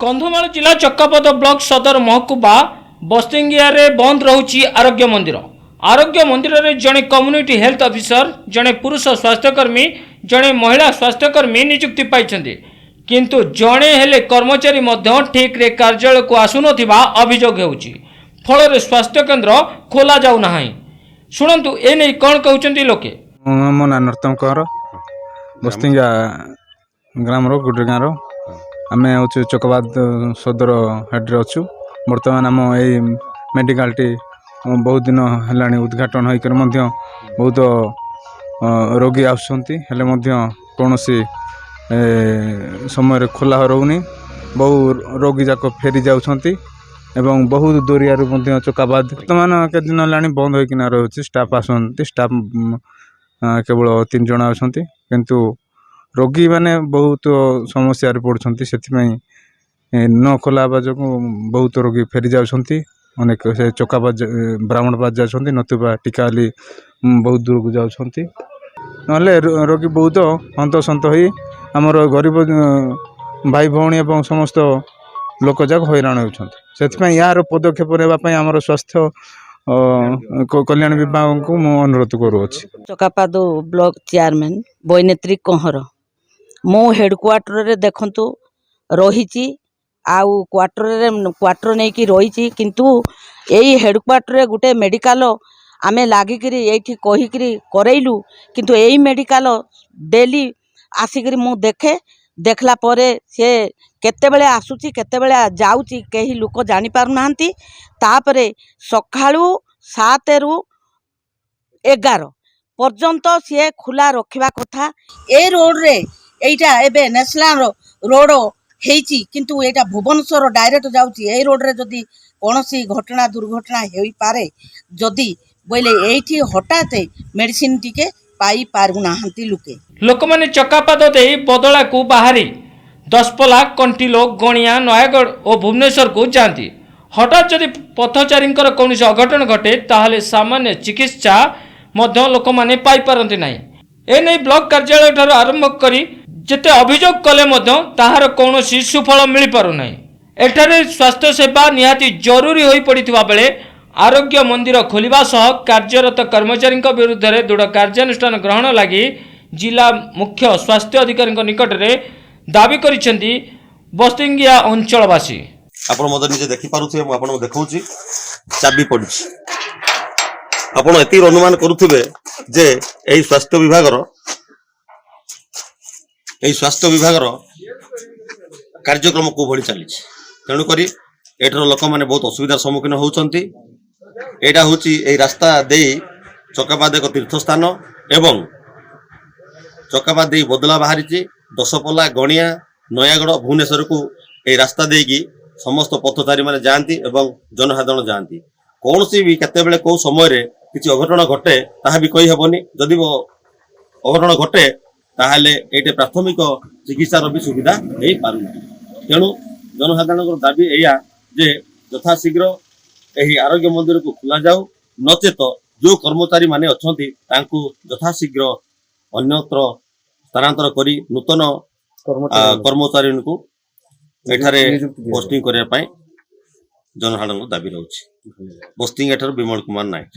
कंधमाल जिला चक्कापद ब्लॉक सदर महकुबा बस्तिंगिया बंद रहुछि आरोग्य मंदिर। आरोग्य मंदिर रे जड़े कम्युनिटी हेल्थ ऑफिसर, जड़े पुरुष स्वास्थ्यकर्मी, जड़े महिला स्वास्थ्यकर्मी नियुक्ति पाइछन्ति, किंतु जड़े हेले कर्मचारी मध्य ठीक रे कार्यालय को आसुनथिबा अभियोग हेउछि। फल स्वास्थ्य केन्द्र खोला जाउ नाही। शुणंतु ए नै कोन कहउछन्ति लोके। मो ना नर्तम कर बस्तिंगा ग्राम रो गुडे गाँव रो आमे होछु चकबाद सदर हेड रे अछु। वर्तमान आम ए मेडिकल टी बहुत दिन हेलानी उद्घाटन होई कर मध्य बहुत रोगी आउछन्ति, हेले मध्य कोनोसी समय खोला रहउनी। बहु रोगी जाक फेरी जाउछन्ति एवं बहुत दूरिया रो मध्य चकाबाद वर्तमान के दिन लानी बंद होई किना रहउछि। स्टाफ आसन्ति, स्टाफ केवल 3 जण आछन्ति, किंतु रोगी माने बहुत समस्या रे पड़छन्ति। सेति न खोला बाजो बहुत रोगी फेरी जाउछन्ति। अनेक से चकाबाद ब्राह्मणबाद जाउछन्ति, नतुबा टिकाली बहुत दूर को जाउछन्ति। नले रोगी बहुत हंतसंत होई हमर गरीब भाई भौणी एवं समस्त लोक जाक हैरान होउछन्ति। सेति यार पदक्षेप नेबा पई हमर स्वास्थ्य कल्याण विभाग को मु अनुरोध करूछि। चकापाद ब्लॉक चेयरमैन बैनेत्री कंहर मो हेडक्वार्टर रे देखंतु रहिछि आउ क्वार्टर नहीं कि रही, किंतु यही हेडक्वार्टर रे गुटे मेडिकल आमे लागिकरी एठी कहिकरी करैलु, किंतु यही मेडिकल डेली आसिकरी मु देखला परे से केतेबेले आसुची केतेबेले जाउची केही लोक जानि पारु नाहंती। तापरे सखाळु 7 रु 11 पर्यंत सी खुला रखिबा कथा। ए रोड रे एइटा एबे नेशनल रोड हेची, किंतु एटा भुवनेश्वर डायरेक्ट जाउची। ए रोड रे जदी कोनोसी घटना दुर्घटना हेई पारे जदी बोले एठी हठात मेडिसिन टिके पाई पारु नाहंती लुके। लोक माने चकापाद देई बदला को बाहरी दसपला, कंटिलो, गणिया, नयागढ़ और भुवनेश्वर को जाती। हठात जदि पथचारींकर कौन अघटन घटे ताहले सामान्य चिकित्सा मध्य लोक माने पाई पारंती नाही। ए नै ब्लॉक कार्यालय ठार आरंभ करी जेते अभियोग कले मध्य ताहार कौनसी सुफल मिल पारु नाही। एठारे स्वास्थ्य सेवा निहाती जरूरी होई पड़िथिबा बेले आरोग्य मंदिर खोलिबा सह कार्यरत कर्मचारी विरुद्ध रे दृढ़ कार्यानुष्ठान ग्रहण लगी जिला मुख्य स्वास्थ्य अधिकारी निकट रे दाबी करिसेंती बस्तिंगिया अंचलवासी। आपण मदर निजे देखि पारुथे, मु आपण देखौची चाबी पड़िछि। आपण एति अनुमान करूथिबे जे एही स्वास्थ्य विभागर कार्यक्रम को भली चलीछि। तेणु करी एठर लोक माने बहुत असुविधार सम्मुखीन होउछन्ति। एटा होची एही रास्ता देई चकाबाद एक तीर्थ स्थान एवं चकाबाद देई बदला बाहरिछि। दसपल्ला, गणिया, नयागढ़, भुवनेश्वर को एही रास्ता देकी समस्त पथचारी माने जाती एवं जनसाधारण जाती। कौन सी भी केतेबेले को समय रे किछि अघटन घटे ताहा भी कहि हेबनी। जदि अघटन घटे ताहले एटे प्राथमिक चिकित्सार भी सुविधा हेई पारु। तेणु जनसाधारण दाबी एया जे यथाशीघ्र एही आरोग्य मंदिर को खुला जाऊ, नचेत जो कर्मचारी माने अछंती तांकु यथाशीघ्र अन्यत्र स्थानांतर करी नूतन कर्मचारी को एठारे पोस्टिंग करने जनसाधारण दाबी रही। बस्तिंग एठार विमल कुमार नायक।